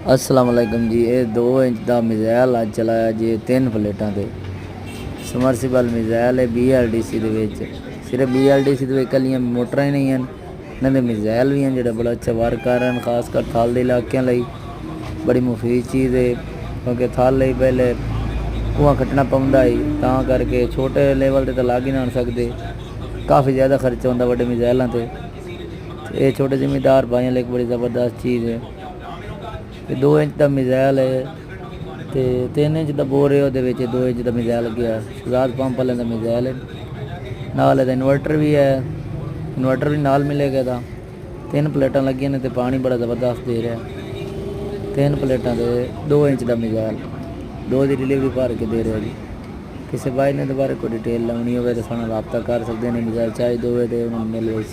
अस्सलाम वालेकुम जी। ये 2 इंच का मिज़ाइल अज चलाया जी 3 प्लेटा से समरसीबल मिज़ाइल है BLDC सिर्फ BLDC कलियां मोटर ही नहीं हैं, इन्होंने मिज़ाइल भी हैं जो बड़ा अच्छा वर्क कर रहे हैं। खासकर थल के इलाकों लिए बड़ी मुफीद चीज़ है, क्योंकि थल लिए पहले कुआं खट्टना पौंदा ही, तां करके छोटे लेवल ते तो लग ही ना सकते, काफ़ी ज़्यादा खर्चा होंदा बड़े मिज़ाइलों से। ये छोटे जिमीदार भाइयों लिए एक बड़ी ज़बरदस्त चीज़ है। 2 इंच का मिज़ाइल है तो 3 इंच का बोर है, वो 2 इंच का मिज़ाइल गया शुजात पंप वाले का मिज़ाइल है। नाल इन्वर्टर भी है, इन्वर्टर भी नाल मिलेगा। था 3 प्लेटा लगी ने तो पानी बड़ा ज़बरदस्त दे रहा है। 3 प्लेटा तो 2 इंच का मिज़ाइल 2 की डिलीवरी भर के दे रहा जी। किसी भाई ने दोबारा कोई डिटेल लानी हो तो साथ रबता कर सकते हैं। मिज़ाइल चाहिए हो तो उन्होंने मिल